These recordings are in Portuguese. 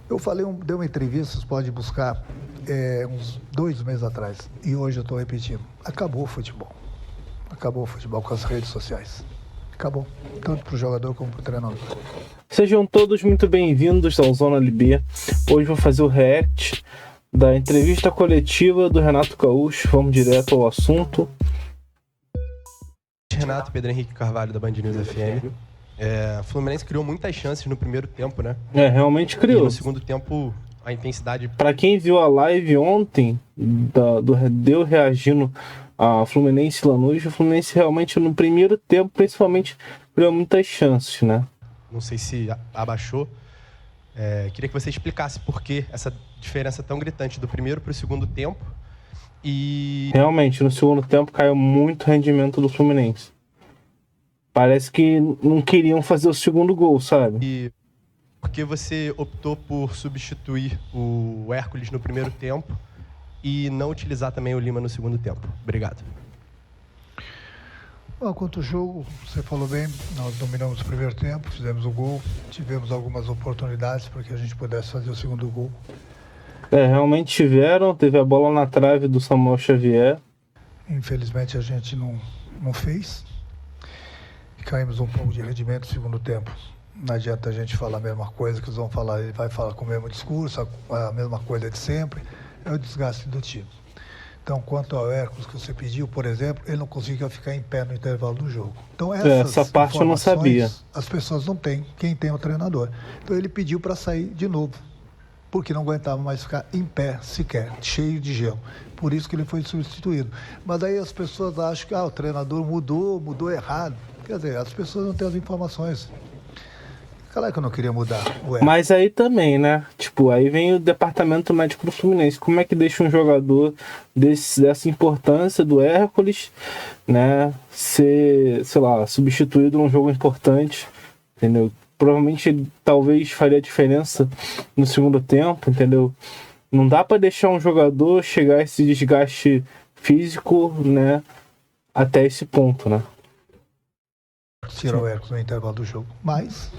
Eu dei uma entrevista, vocês podem buscar, uns 2 meses atrás. E hoje eu estou repetindo. Acabou o futebol. Acabou o futebol com as redes sociais. Acabou. Tanto para o jogador como para o treinador. Sejam todos muito bem-vindos ao Zona LB. Hoje vou fazer o react da entrevista coletiva do Renato Gaúcho. Vamos direto ao assunto. Renato, Pedro Henrique Carvalho, da Band News FM. O Fluminense criou muitas chances no primeiro tempo, né? Realmente criou. E no segundo tempo, a intensidade... Para quem viu a live ontem, deu reagindo a Fluminense e Lanús, o Fluminense realmente no primeiro tempo, principalmente, criou muitas chances, né? Não sei se abaixou. Queria que você explicasse por que essa diferença tão gritante do primeiro para o segundo tempo. E realmente, no segundo tempo caiu muito o rendimento do Fluminense. Parece que não queriam fazer o segundo gol, sabe? E por que você optou por substituir o Hércules no primeiro tempo e não utilizar também o Lima no segundo tempo? Obrigado. Bom, quanto ao jogo, você falou bem, nós dominamos o primeiro tempo, fizemos o gol, tivemos algumas oportunidades para que a gente pudesse fazer o segundo gol. Realmente tiveram, teve a bola na trave do Samuel Xavier. Infelizmente a gente não fez. E caímos um pouco de rendimento no segundo tempo. Não adianta a gente falar a mesma coisa que eles vão falar, ele vai falar com o mesmo discurso, a mesma coisa de sempre, é o desgaste do time. Então, quanto ao Hércules que você pediu, por exemplo, ele não conseguia ficar em pé no intervalo do jogo. Então, essa parte eu não sabia. As pessoas não têm, quem tem é o treinador. Então, ele pediu para sair de novo, porque não aguentava mais ficar em pé sequer, cheio de gelo. Por isso que ele foi substituído. Mas aí as pessoas acham que o treinador mudou errado. Quer dizer, as pessoas não têm as informações. Claro que eu não queria mudar o Hércules. Mas aí também, né? Aí vem o departamento médico do Fluminense. Como é que deixa um jogador dessa importância do Hércules, né, ser, sei lá, substituído num jogo importante, entendeu? Provavelmente ele talvez faria diferença no segundo tempo, entendeu? Não dá para deixar um jogador chegar a esse desgaste físico, né, até esse ponto, né? Tirar o Hércules no intervalo do jogo. Mas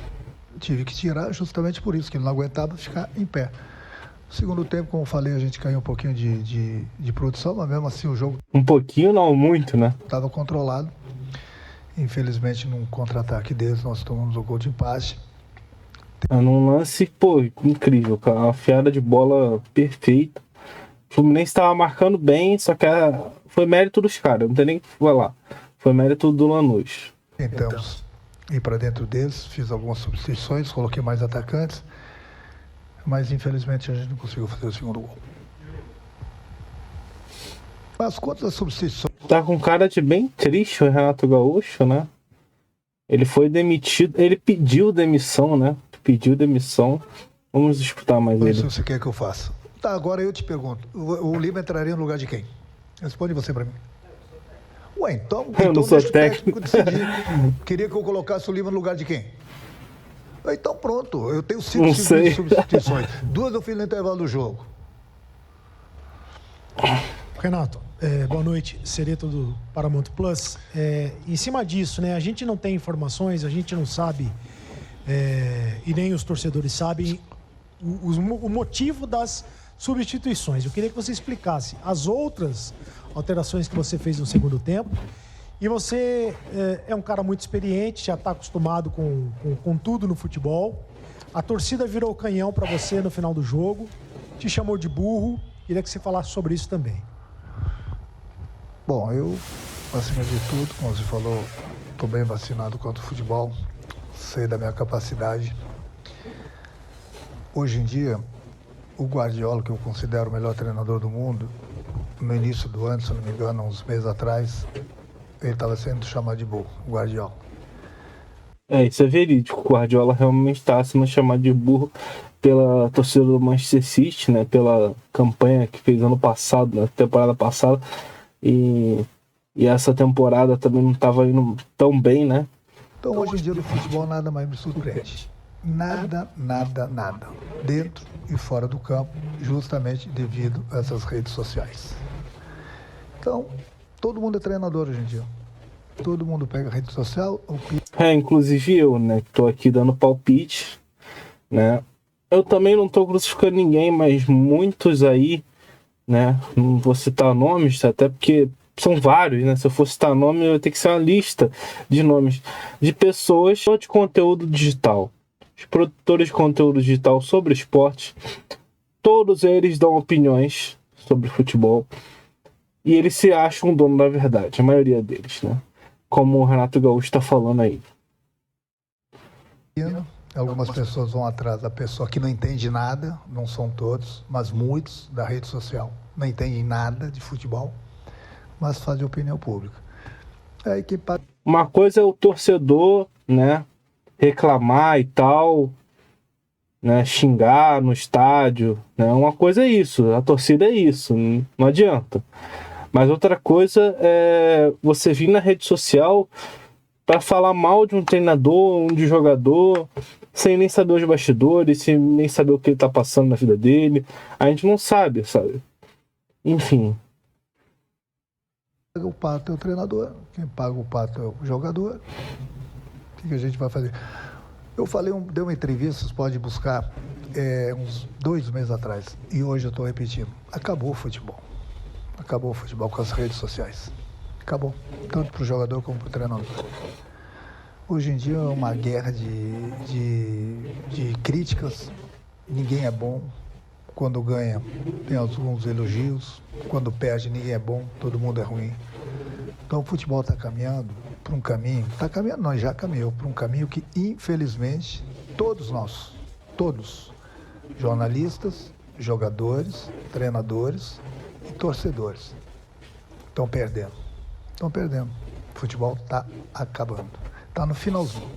tive que tirar justamente por isso, que ele não aguentava ficar em pé. No segundo tempo, como eu falei, a gente caiu um pouquinho de produção, mas mesmo assim o jogo... Um pouquinho, não muito, né? Estava controlado. Infelizmente, num contra-ataque deles, nós tomamos o gol de empate. Num lance, incrível, cara. Uma fiada de bola perfeita. O Fluminense estava marcando bem, só que foi mérito dos caras, não tem nem que falar. Foi mérito do Lanús. Tentamos ir para dentro deles, fiz algumas substituições, coloquei mais atacantes, mas infelizmente a gente não conseguiu fazer o segundo gol. Mas quanto às substituições... Tá com cara de bem triste o Renato Gaúcho, né? Ele foi demitido, ele pediu demissão, né? Pediu demissão. Vamos escutar mais ele. Se você quer que eu faça. Tá, agora eu te pergunto, o Lima entraria no lugar de quem? Responde você para mim. Ué, então eu não sou técnico. Decidir. Queria que eu colocasse o Lima no lugar de quem? Então pronto, eu tenho 5 substituições. 2 eu fiz no intervalo do jogo. Renato, boa noite. Sereto do Paramount Plus. Em cima disso, né? A gente não tem informações, a gente não sabe, e nem os torcedores sabem o motivo das substituições. Eu queria que você explicasse as outras alterações que você fez no segundo tempo. E você é um cara muito experiente, já está acostumado com tudo no futebol. A torcida virou canhão para você no final do jogo, te chamou de burro. Queria que você falasse sobre isso também. Bom, eu, acima de tudo, como você falou, estou bem vacinado contra o futebol, sei da minha capacidade. Hoje em dia, o Guardiola, que eu considero o melhor treinador do mundo, no início do ano, se não me engano, uns meses atrás, ele estava sendo chamado de burro, o Guardiola. Isso é verídico. O Guardiola realmente está sendo chamado de burro pela torcida do Manchester City, né? Pela campanha que fez ano passado, na temporada passada. E essa temporada também não estava indo tão bem, né? Então, hoje em dia, no futebol, nada mais me surpreende. Nada. Dentro e fora do campo, justamente devido a essas redes sociais. Então, todo mundo é treinador hoje em dia. Todo mundo pega a rede social, inclusive eu, né? Tô aqui dando palpite, né? eu também não tô crucificando ninguém, mas muitos aí, né? Não vou citar nomes, até porque são vários, né? Se eu for citar nome, eu ia ter que ser uma lista de nomes de pessoas de conteúdo digital. Os produtores de conteúdo digital sobre esporte, todos eles dão opiniões sobre futebol e eles se acham dono da verdade, a maioria deles, né? Como o Renato Gaúcho está falando aí. Algumas pessoas vão atrás da pessoa que não entende nada, não são todos, mas muitos da rede social não entendem nada de futebol, mas fazem opinião pública. Aí que Uma coisa é o torcedor, né, reclamar e tal, né, xingar no estádio, né? Uma coisa é isso, a torcida é isso, não adianta. Mas outra coisa é você vir na rede social para falar mal de um treinador, de um jogador, sem nem saber os bastidores, sem nem saber o que ele tá passando na vida dele. A gente não sabe, sabe? Enfim. paga o pato é o treinador, quem paga o pato é o jogador. O que a gente vai fazer? Eu falei, dei uma entrevista, vocês podem buscar, uns 2 meses atrás, e hoje eu estou repetindo. Acabou o futebol. Acabou o futebol com as redes sociais. Acabou. Tanto para o jogador como para o treinador. Hoje em dia é uma guerra de críticas. Ninguém é bom. Quando ganha, tem alguns elogios. Quando perde, ninguém é bom. Todo mundo é ruim. Então o futebol está caminhando para um caminho. Está caminhando, não, já caminhou para um caminho que, infelizmente, todos nós, todos, jornalistas, jogadores, treinadores e torcedores, estão perdendo. Estão perdendo. O futebol está acabando. Está no finalzinho.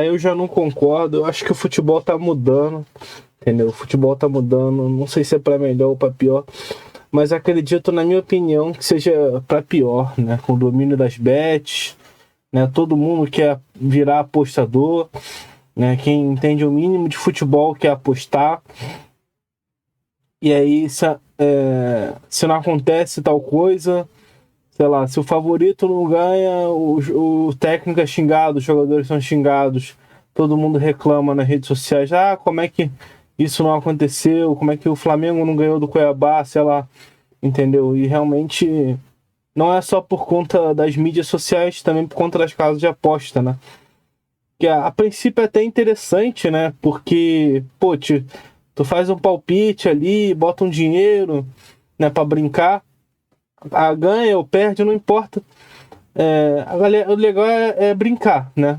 Eu já não concordo. Eu acho que o futebol tá mudando. Entendeu? O futebol tá mudando. Não sei se é para melhor ou para pior. Mas acredito, na minha opinião, que seja para pior, né? Com o domínio das bets, né? Todo mundo quer virar apostador, né? Quem entende o mínimo de futebol quer apostar. E aí, se não acontece tal coisa, sei lá, se o favorito não ganha, o técnico é xingado, os jogadores são xingados, todo mundo reclama nas redes sociais, como é que isso não aconteceu, como é que o Flamengo não ganhou do Cuiabá, sei lá, entendeu? E realmente não é só por conta das mídias sociais, também por conta das casas de aposta, né? Que a princípio é até interessante, né? Porque, pô, tu faz um palpite ali, bota um dinheiro, né, pra brincar, ganha ou perde, não importa. O legal é brincar, né?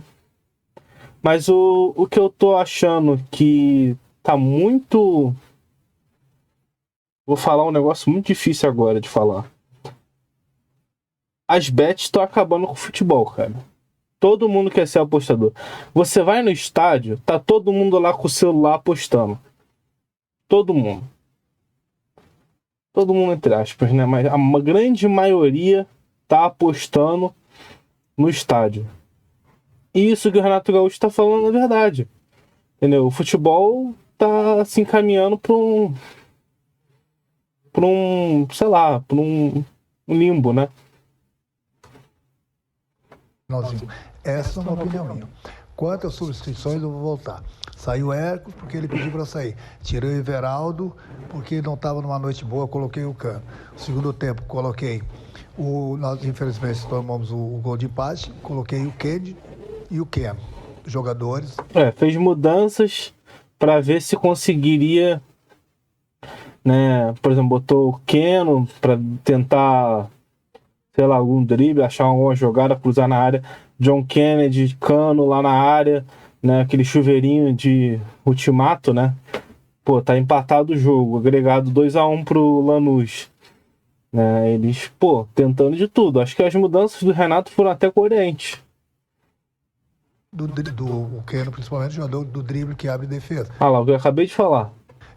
Mas o que eu tô achando que tá muito... Vou falar um negócio muito difícil agora de falar. As bets estão acabando com o futebol, cara. Todo mundo quer ser apostador. Você vai no estádio, tá todo mundo lá com o celular apostando. Todo mundo. Todo mundo, entre aspas, né? Mas a grande maioria tá apostando no estádio. E isso que o Renato Gaúcho tá falando é verdade. Entendeu? O futebol tá se encaminhando para um, sei lá, para um limbo, né? Essa é uma opinião minha. Quanto às substituições, eu vou voltar. Saiu o Hércules porque ele pediu para sair. Tirei o Everaldo porque não estava numa noite boa, coloquei o Cano. Segundo tempo, coloquei nós infelizmente tomamos o gol de empate, coloquei o Kennedy e o Keno, jogadores. Fez mudanças para ver se conseguiria, né? Por exemplo, botou o Keno para tentar, sei lá, algum drible, achar alguma jogada, cruzar na área. John Kennedy, Cano lá na área, né? Aquele chuveirinho de ultimato, né? Pô, tá empatado o jogo, agregado 2-1 pro Lanús. Né? Eles, tentando de tudo. Acho que as mudanças do Renato foram até coerentes. O Keno, principalmente, jogador do drible que abre defesa. Lá, o que eu acabei de falar.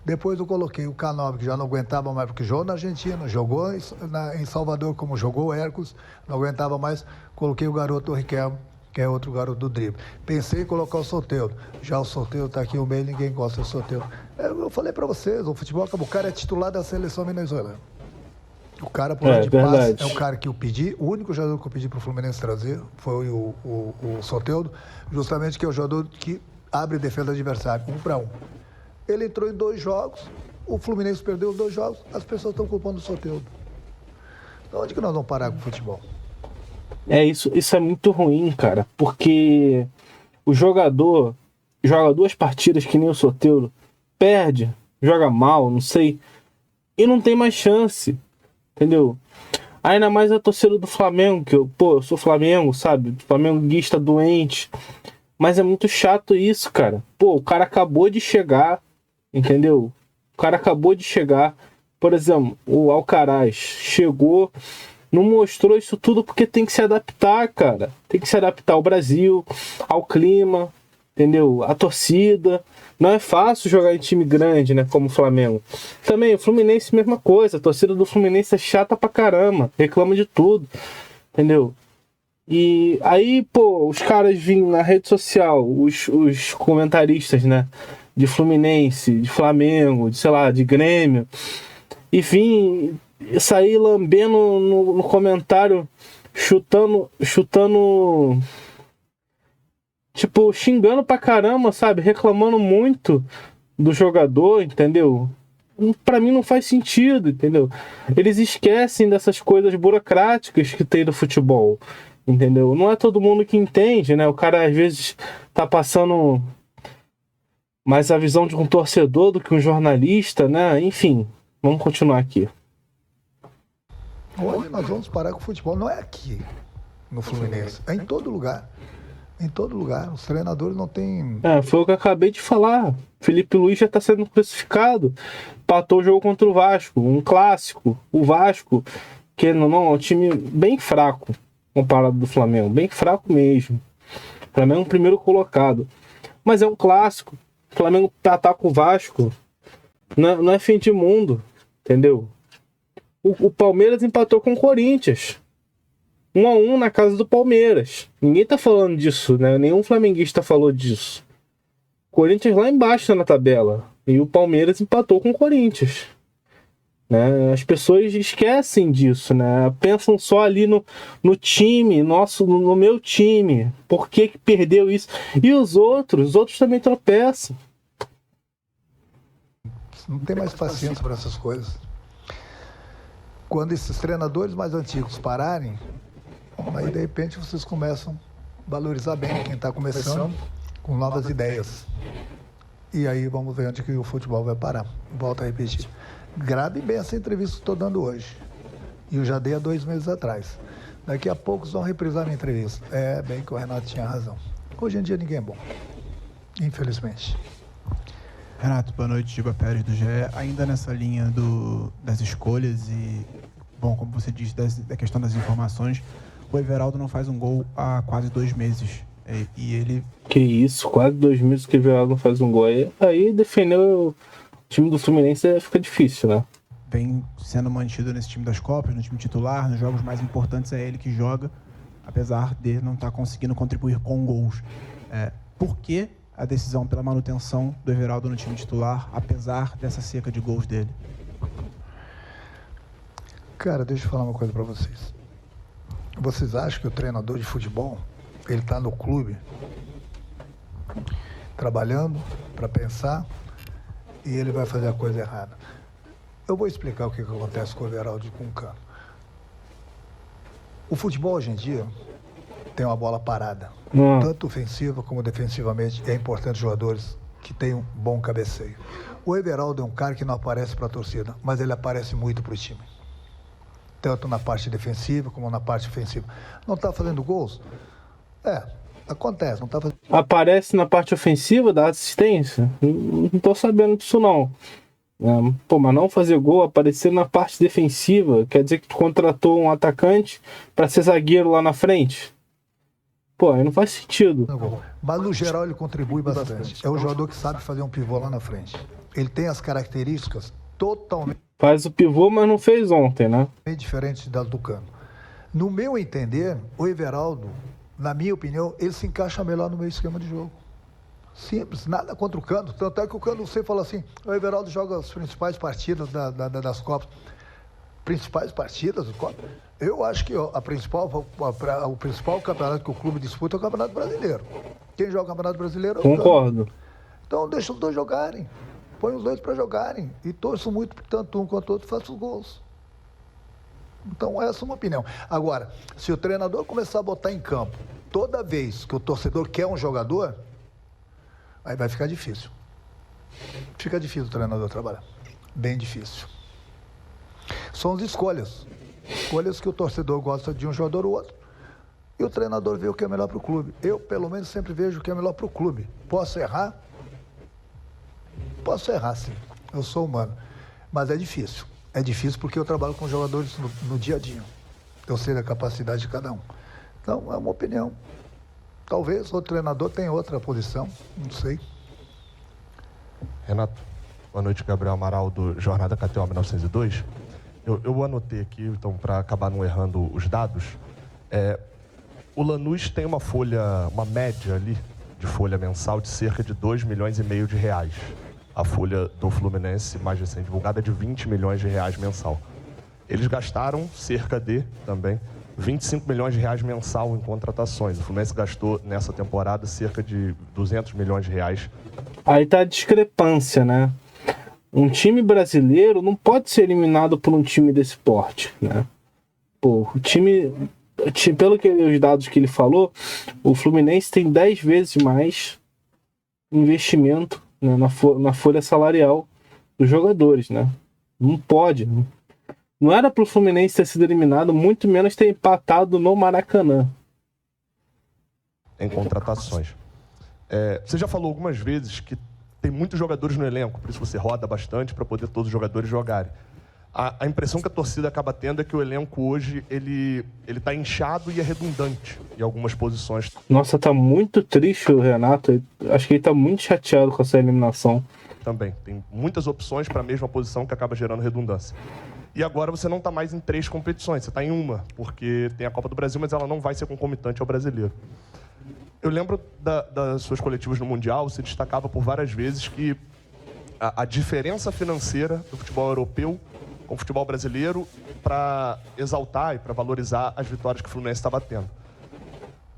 Depois eu coloquei o Canóbio, que já não aguentava mais, porque jogou na Argentina, jogou em Salvador, como jogou o Hércules, não aguentava mais. Coloquei o garoto Riquelme, que é outro garoto do drible. Pensei em colocar o Soteldo. Já o Soteldo está aqui no meio, ninguém gosta do Soteldo. Eu falei para vocês, o futebol acabou. O cara é titular da seleção venezuelana. O cara, por onde passa, é o cara que eu pedi. O único jogador que eu pedi para o Fluminense trazer foi o Soteldo, justamente que é o jogador que abre defesa do adversário, 1-1. Ele entrou em 2 jogos, o Fluminense perdeu os 2 jogos, as pessoas estão culpando o Soteldo. Então onde que nós vamos parar com o futebol? Isso é muito ruim, cara, porque o jogador joga 2 partidas que nem o Soteldo, perde, joga mal, não sei, e não tem mais chance, entendeu? Ainda mais a torcida do Flamengo, que eu sou Flamengo, sabe? Flamenguista doente. Mas é muito chato isso, cara. O cara acabou de chegar, entendeu? O cara acabou de chegar. Por exemplo, o Alcaraz chegou, não mostrou isso tudo porque tem que se adaptar, cara. Tem que se adaptar ao Brasil, ao clima, entendeu? A torcida. Não é fácil jogar em time grande, né? Como o Flamengo. Também, o Fluminense, mesma coisa. A torcida do Fluminense é chata pra caramba. Reclama de tudo, entendeu? E aí, os caras vinham na rede social, os comentaristas, né? De Fluminense, de Flamengo, de, sei lá, de Grêmio. E vim sair lambendo no comentário, chutando, tipo, xingando pra caramba, sabe? Reclamando muito do jogador, entendeu? Pra mim não faz sentido, entendeu? Eles esquecem dessas coisas burocráticas que tem no futebol, entendeu? Não é todo mundo que entende, né? O cara às vezes tá passando mais a visão de um torcedor do que um jornalista, né? Enfim, vamos continuar aqui. Onde nós vamos parar com o futebol? Não é aqui, no Fluminense. É em todo lugar. Em todo lugar. Os treinadores não têm... Foi o que eu acabei de falar. Felipe Luiz já está sendo crucificado. Empatou o jogo contra o Vasco. Um clássico. O Vasco, que não é um time bem fraco comparado do Flamengo. Bem fraco mesmo. O Flamengo é um primeiro colocado. Mas é um clássico. O Flamengo ataca o Vasco. Não é fim de mundo. Entendeu? O Palmeiras empatou com o Corinthians. 1-1 na casa do Palmeiras. Ninguém tá falando disso, né? Nenhum flamenguista falou disso. Corinthians lá embaixo na tabela. E o Palmeiras empatou com o Corinthians. Né? As pessoas esquecem disso, né? Pensam só ali no time, no meu time. Por que perdeu isso? E os outros também tropeçam. Não tem mais paciência para essas coisas. Quando esses treinadores mais antigos pararem, aí de repente vocês começam a valorizar bem quem está começando com novas ideias. E aí vamos ver onde que o futebol vai parar. Volto a repetir. Grave bem essa entrevista que estou dando hoje. E eu já dei há 2 meses atrás. Daqui a pouco vão reprisar minha entrevista. É, bem que o Renato tinha razão. Hoje em dia ninguém é bom. Infelizmente. Renato, boa noite, Giba Pérez do GE. Ainda nessa linha das escolhas e, bom, como você disse, da questão das informações, o Everaldo não faz um gol há quase 2 meses. E ele... Que isso, quase 2 meses que o Everaldo não faz um gol. Aí defender o time do Fluminense fica difícil, né? Vem sendo mantido nesse time das Copas, no time titular, nos jogos mais importantes é ele que joga, apesar de não estar conseguindo contribuir com gols. Por que a decisão pela manutenção do Everaldo no time titular, apesar dessa seca de gols dele? Cara, deixa eu falar uma coisa para vocês. Vocês acham que o treinador de futebol, ele está no clube, trabalhando para pensar, e ele vai fazer a coisa errada? Eu vou explicar o que acontece com o Everaldo e com o Cano. O futebol hoje em dia tem uma bola parada. Tanto ofensiva como defensivamente, é importante jogadores que tenham bom cabeceio. O Everaldo é um cara que não aparece para a torcida, mas ele aparece muito para o time. Tanto na parte defensiva como na parte ofensiva. Não está fazendo gols? Acontece, não está fazendo... Aparece na parte ofensiva da assistência? Não estou sabendo disso não. Mas não fazer gol, aparecer na parte defensiva, quer dizer que tu contratou um atacante para ser zagueiro lá na frente? Aí não faz sentido. Mas no geral ele contribui bastante. É um jogador que sabe fazer um pivô lá na frente. Ele tem as características totalmente... Faz o pivô, mas não fez ontem, né? Diferente da do Cano. No meu entender, o Everaldo, na minha opinião, ele se encaixa melhor no meu esquema de jogo. Simples, nada contra o Cano. Tanto é que o Cano, você fala assim, o Everaldo joga as principais partidas das Copas. Principais partidas das Copas? Eu acho que o principal campeonato que o clube disputa é o Campeonato Brasileiro. Quem joga o Campeonato Brasileiro é o Cano. Concordo. Então deixa os dois jogarem. Põe os dois para jogarem. E torço muito que tanto um quanto o outro façam os gols. Então, essa é uma opinião. Agora, se o treinador começar a botar em campo toda vez que o torcedor quer um jogador, aí vai ficar difícil. Fica difícil o treinador trabalhar. Bem difícil. São as escolhas. Escolhas que o torcedor gosta de um jogador ou outro. E o treinador vê o que é melhor para o clube. Eu, pelo menos, sempre vejo o que é melhor para o clube. Posso errar? Posso errar, sim. Eu sou humano. Mas é difícil. É difícil porque eu trabalho com jogadores no dia a dia. Eu sei da capacidade de cada um. Então, é uma opinião. Talvez outro treinador tenha outra posição. Não sei. Renato, boa noite, Gabriel Amaral, do Jornada KTO 1902. Eu anotei aqui, então, para acabar não errando os dados. O Lanús tem uma média ali de folha mensal de cerca de 2,5 milhões de reais. A folha do Fluminense, mais recente divulgada, é de 20 milhões de reais mensal. Eles gastaram cerca de, também, 25 milhões de reais mensal em contratações. O Fluminense gastou, nessa temporada, cerca de 200 milhões de reais. Aí tá a discrepância, né? Um time brasileiro não pode ser eliminado por um time desse porte, né? Pô, pelo que os dados que ele falou, o Fluminense tem 10 vezes mais investimento, né, na folha salarial dos jogadores, né? Não pode. Não era pro Fluminense ter sido eliminado, muito menos ter empatado no Maracanã. Em contratações. Você já falou algumas vezes que tem muitos jogadores no elenco, por isso você roda bastante para poder todos os jogadores jogarem. A impressão que a torcida acaba tendo é que o elenco hoje ele tá inchado e é redundante em algumas posições. Nossa, tá muito triste o Renato. Acho que ele tá muito chateado com essa eliminação. Também. Tem muitas opções para a mesma posição que acaba gerando redundância. E agora você não está mais em 3 competições, você está em uma, porque tem a Copa do Brasil, mas ela não vai ser concomitante ao brasileiro. Eu lembro das suas coletivas no Mundial, você destacava por várias vezes que a diferença financeira do futebol europeu com o futebol brasileiro para exaltar e para valorizar as vitórias que o Fluminense está batendo.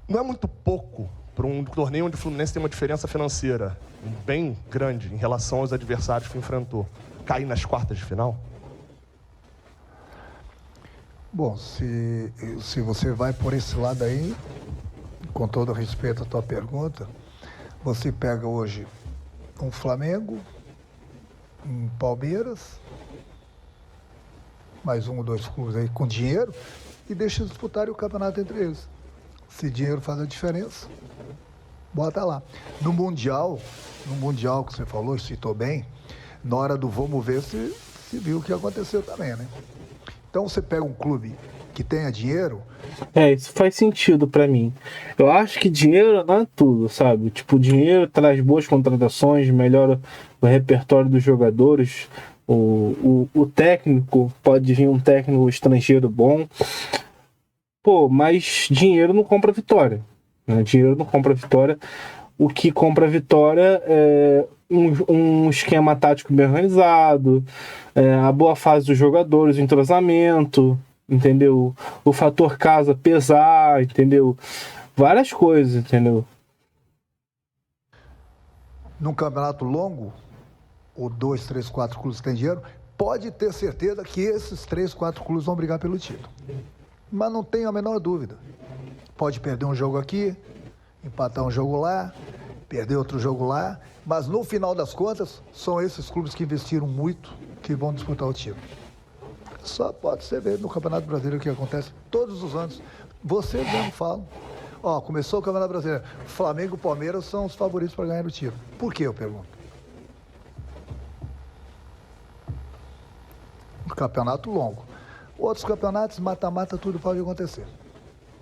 Não é muito pouco para um torneio onde o Fluminense tem uma diferença financeira bem grande em relação aos adversários que enfrentou, cair nas quartas de final? Bom, se você vai por esse lado aí, com todo respeito à tua pergunta, você pega hoje um Flamengo, um Palmeiras, mais 1 ou 2 clubes aí com dinheiro e deixa disputarem o campeonato entre eles. Se dinheiro faz a diferença, bota lá. No Mundial que você falou e citou bem, na hora do vamos ver, se viu o que aconteceu também, né? Então você pega um clube que tenha dinheiro... Isso faz sentido pra mim. Eu acho que dinheiro não é tudo, sabe? Tipo, dinheiro traz boas contratações, melhora o repertório dos jogadores. O técnico, pode vir um técnico estrangeiro bom. Pô, mas dinheiro não compra vitória, né? Dinheiro não compra vitória. O que compra vitória é um esquema tático bem organizado, a boa fase dos jogadores, o entrosamento, entendeu? O fator casa pesar, entendeu? Várias coisas, entendeu? Num campeonato longo, ou 2, 3, 4 clubes que têm dinheiro, pode ter certeza que esses 3, 4 clubes vão brigar pelo título. Mas não tenho a menor dúvida. Pode perder um jogo aqui, empatar um jogo lá, perder outro jogo lá, mas no final das contas, são esses clubes que investiram muito que vão disputar o título. Só pode ser ver no Campeonato Brasileiro o que acontece todos os anos. Vocês mesmo falam. Começou o Campeonato Brasileiro. Flamengo e Palmeiras são os favoritos para ganhar o título. Por que, eu pergunto? Um campeonato longo. Outros campeonatos, mata-mata, tudo pode acontecer.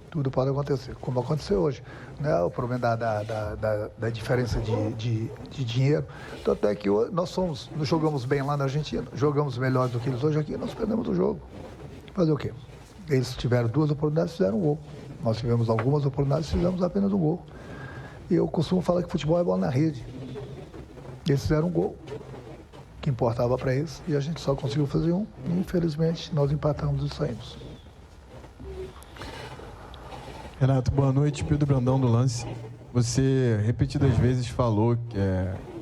Tudo pode acontecer, como aconteceu hoje. Né? O problema da diferença de dinheiro. Tanto é que hoje nós jogamos bem lá na Argentina, jogamos melhor do que eles hoje aqui, nós perdemos o jogo. Fazer o quê? Eles tiveram 2 oportunidades e fizeram um gol. Nós tivemos algumas oportunidades e fizemos apenas um gol. E eu costumo falar que futebol é bola na rede. Eles fizeram um gol que importava para eles e a gente só conseguiu fazer um. E, infelizmente, nós empatamos e saímos. Renato, boa noite. Pedro Brandão do Lance. Você repetidas vezes falou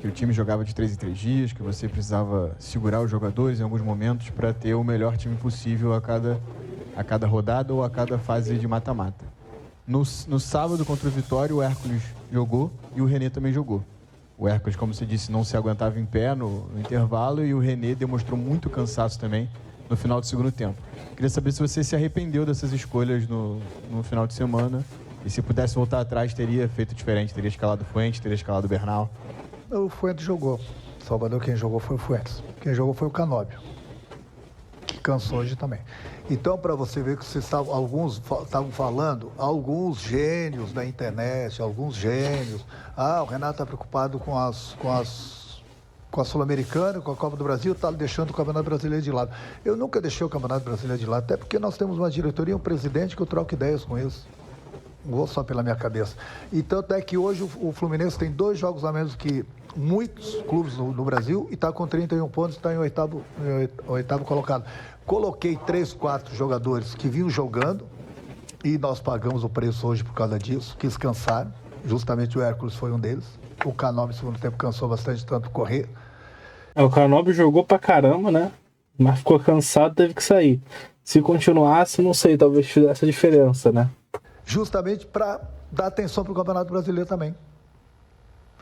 que o time jogava de 3 em 3 dias, que você precisava segurar os jogadores em alguns momentos para ter o melhor time possível a cada rodada ou a cada fase de mata-mata. No sábado contra o Vitória, o Hércules jogou e o René também jogou. O Hércules, como você disse, não se aguentava em pé no intervalo e o René demonstrou muito cansaço também no final do segundo tempo. Queria saber se você se arrependeu dessas escolhas no final de semana e se pudesse voltar atrás, teria feito diferente, teria escalado o Fuentes, teria escalado o Bernal. O Fuentes jogou. Salvador, quem jogou foi o Fuentes. Quem jogou foi o Canóbio, que cansou hoje também. Então, para você ver que alguns estavam falando, alguns gênios da internet, alguns gênios. O Renato está preocupado com a Sul-Americana, com a Copa do Brasil, está deixando o Campeonato Brasileiro de lado. Eu nunca deixei o Campeonato Brasileiro de lado, até porque nós temos uma diretoria e um presidente que eu troco ideias com eles. Não vou só pela minha cabeça. E tanto é que hoje o Fluminense tem 2 jogos a menos que muitos clubes no Brasil e está com 31 pontos, está em oitavo colocado. Coloquei 3, 4 jogadores que vinham jogando e nós pagamos o preço hoje por causa disso, quis cansar. Justamente o Hércules foi um deles. O Canóbio, no segundo tempo, cansou bastante, tanto correr. O Canóbio jogou pra caramba, né? Mas ficou cansado, teve que sair. Se continuasse, não sei, talvez fizesse a diferença, né? Justamente para dar atenção para o Campeonato Brasileiro também.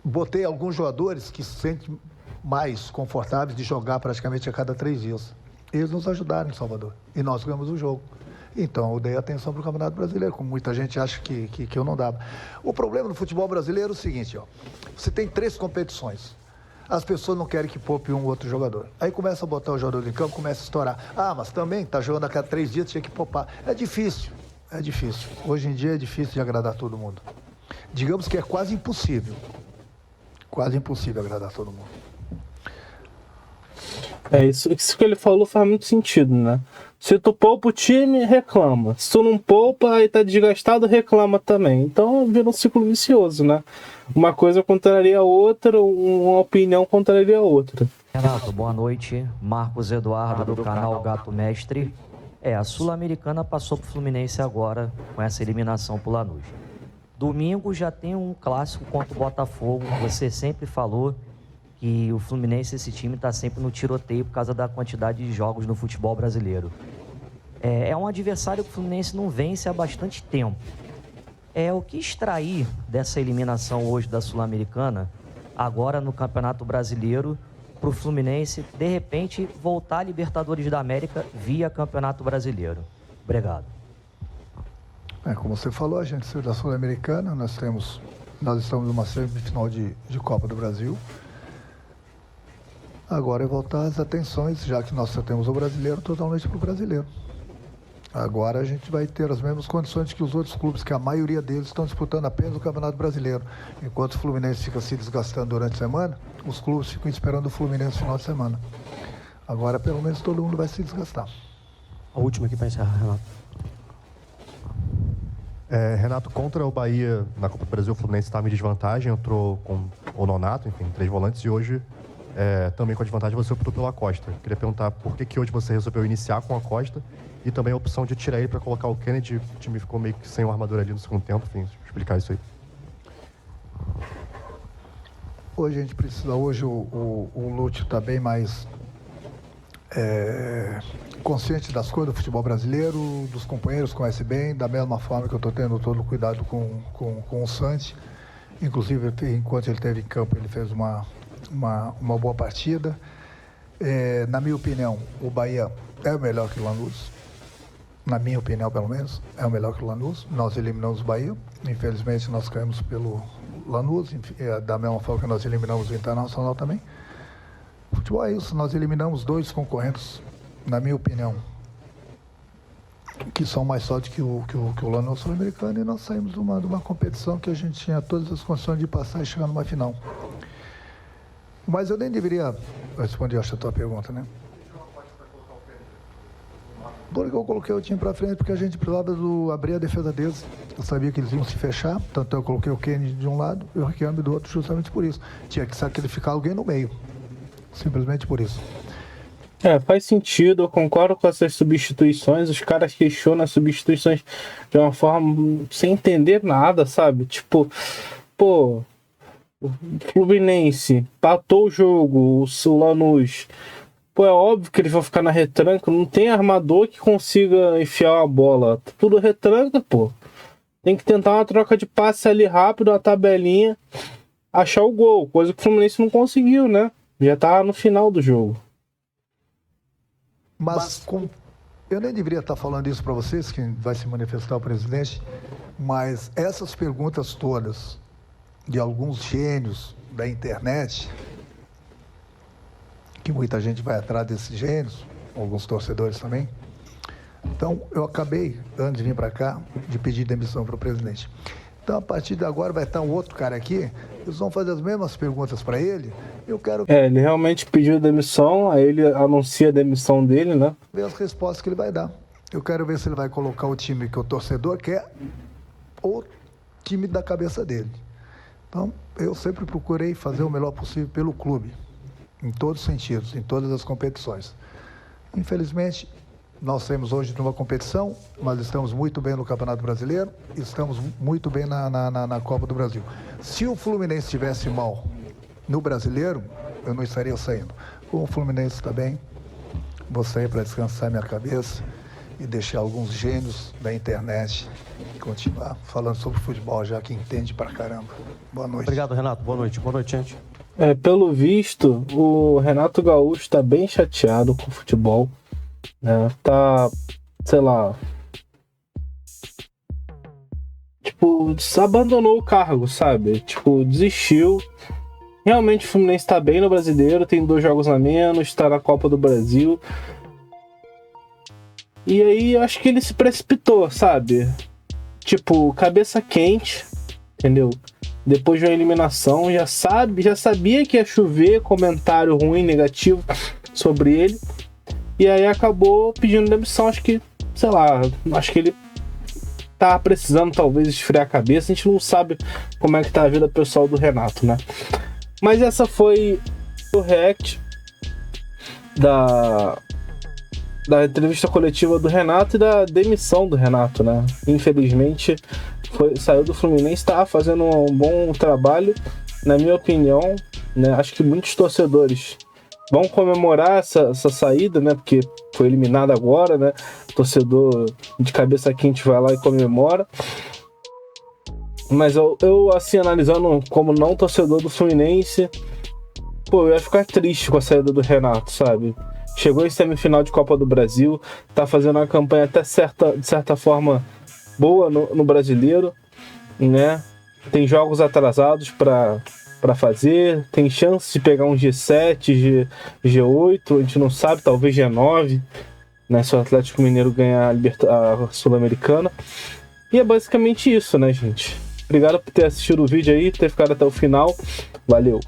Botei alguns jogadores que se sentem mais confortáveis de jogar praticamente a cada 3 dias. Eles nos ajudaram em Salvador e nós ganhamos o jogo. Então eu dei atenção para o Campeonato Brasileiro, como muita gente acha que eu não dava. O problema no futebol brasileiro é o seguinte, você tem 3 competições. As pessoas não querem que poupe um ou outro jogador. Aí começa a botar o jogador em campo, começa a estourar. Mas também está jogando a cada 3 dias, tinha que poupar. É difícil. Hoje em dia é difícil de agradar todo mundo. Digamos que é quase impossível. Quase impossível agradar todo mundo. Isso que ele falou faz muito sentido, né? Se tu poupa o time, reclama. Se tu não poupa, aí tá desgastado, reclama também. Então vira um ciclo vicioso, né? Uma coisa contraria a outra, uma opinião contraria a outra. Renato, boa noite. Marcos Eduardo, do canal Gato Mestre. A Sul-Americana passou pro Fluminense agora, com essa eliminação pro Lanús. Domingo já tem um clássico contra o Botafogo. Você sempre falou que o Fluminense, esse time, está sempre no tiroteio por causa da quantidade de jogos no futebol brasileiro. É um adversário que o Fluminense não vence há bastante tempo. O que extrair dessa eliminação hoje da Sul-Americana, agora no Campeonato Brasileiro, para o Fluminense, de repente, voltar à Libertadores da América via Campeonato Brasileiro? Obrigado. Como você falou, a gente saiu da Sul-Americana, nós estamos numa semifinal de Copa do Brasil. Agora é voltar as atenções, já que nós só temos o brasileiro, totalmente para o brasileiro. Agora a gente vai ter as mesmas condições que os outros clubes, que a maioria deles estão disputando apenas o Campeonato Brasileiro. Enquanto o Fluminense fica se desgastando durante a semana, os clubes ficam esperando o Fluminense no final de semana. Agora, pelo menos, todo mundo vai se desgastar. A última aqui para encerrar, Renato. Renato, contra o Bahia na Copa do Brasil, o Fluminense estava em desvantagem, entrou com o Nonato, enfim, 3 volantes, e hoje, também com a desvantagem, você optou pelo Acosta. Queria perguntar por que hoje você resolveu iniciar com o Acosta e também a opção de tirar ele para colocar o Kennedy. O time ficou meio que sem o armador ali no segundo tempo, enfim, explicar isso aí. Hoje a gente precisa, o Lúcio está bem mais consciente das coisas do futebol brasileiro, dos companheiros, conhece bem, da mesma forma que eu estou tendo todo o cuidado com o Santos. Inclusive, enquanto ele esteve em campo, ele fez uma boa partida. Na minha opinião, o Bahia é o melhor que o Lanús. Na minha opinião, pelo menos, é o melhor que o Lanús. Nós eliminamos o Bahia. Infelizmente, nós caímos pelo Lanús, da mesma forma que nós eliminamos o Internacional também. Futebol é isso, nós eliminamos 2 concorrentes, na minha opinião, que são mais fortes que o Lanús Sul-Americano, e nós saímos de uma competição que a gente tinha todas as condições de passar e chegar numa final. Mas eu nem deveria responder a tua pergunta, né? Porque eu coloquei o time para frente, porque a gente precisava abrir a defesa deles. Eu sabia que eles iam se fechar, tanto eu coloquei o Kennedy de um lado e o Riquelme do outro, justamente por isso. Tinha que sacrificar alguém no meio, simplesmente por isso. Faz sentido, eu concordo com essas substituições. Os caras questionam as substituições de uma forma sem entender nada, sabe? Tipo, o Fluminense empatou o jogo, o Lanús. Pô, é óbvio que eles vão ficar na retranca. Não tem armador que consiga enfiar uma bola. Tudo retranca, pô. Tem que tentar uma troca de passe ali rápido, uma tabelinha, achar o gol. Coisa que o Fluminense não conseguiu, né? Já tá no final do jogo. Mas eu nem deveria estar falando isso para vocês, que vai se manifestar o presidente, mas essas perguntas todas de alguns gênios da internet, que muita gente vai atrás desses gênios, alguns torcedores também. Então, eu acabei, antes de vir para cá, de pedir demissão para o presidente. Então, a partir de agora, vai estar um outro cara aqui, eles vão fazer as mesmas perguntas para ele. Eu quero Ele realmente pediu demissão, aí ele anuncia a demissão dele, né? ver as respostas que ele vai dar. Eu quero ver se ele vai colocar o time que o torcedor quer ou o time da cabeça dele. Então, eu sempre procurei fazer o melhor possível pelo clube, em todos os sentidos, em todas as competições. Infelizmente, nós temos hoje numa competição, mas estamos muito bem no Campeonato Brasileiro, estamos muito bem na Copa do Brasil. Se o Fluminense estivesse mal no Brasileiro, eu não estaria saindo. Como o Fluminense está bem, vou sair para descansar minha cabeça e deixar alguns gênios da internet continuar falando sobre futebol, já que entende pra caramba. Boa noite. Obrigado, Renato. Boa noite. Boa noite, gente. Pelo visto, o Renato Gaúcho tá bem chateado com o futebol, né? Tá, sei lá, tipo, abandonou o cargo, sabe? Tipo, desistiu. Realmente o Fluminense tá bem no Brasileiro, tem 2 jogos a menos, tá na Copa do Brasil. E aí, eu acho que ele se precipitou, sabe? Tipo, cabeça quente, entendeu? Depois de uma eliminação, já sabia que ia chover comentário ruim, negativo sobre ele. E aí acabou pedindo demissão, acho que, sei lá, acho que ele tá precisando talvez esfriar a cabeça. A gente não sabe como é que tá a vida pessoal do Renato, né? Mas essa foi o react da entrevista coletiva do Renato e da demissão do Renato, né? Infelizmente, saiu do Fluminense, tá fazendo um bom trabalho, na minha opinião, né? Acho que muitos torcedores vão comemorar essa saída, né? Porque foi eliminado agora, né? O torcedor de cabeça quente vai lá e comemora. Mas eu assim, analisando como não torcedor do Fluminense, pô, eu ia ficar triste com a saída do Renato, sabe? Chegou em semifinal de Copa do Brasil, tá fazendo uma campanha até de certa forma boa no Brasileiro, né? Tem jogos atrasados para fazer, tem chance de pegar um G7, G8, a gente não sabe, talvez G9, né? Se o Atlético Mineiro ganhar a Sul-Americana. E é basicamente isso, né, gente? Obrigado por ter assistido o vídeo aí, ter ficado até o final. Valeu!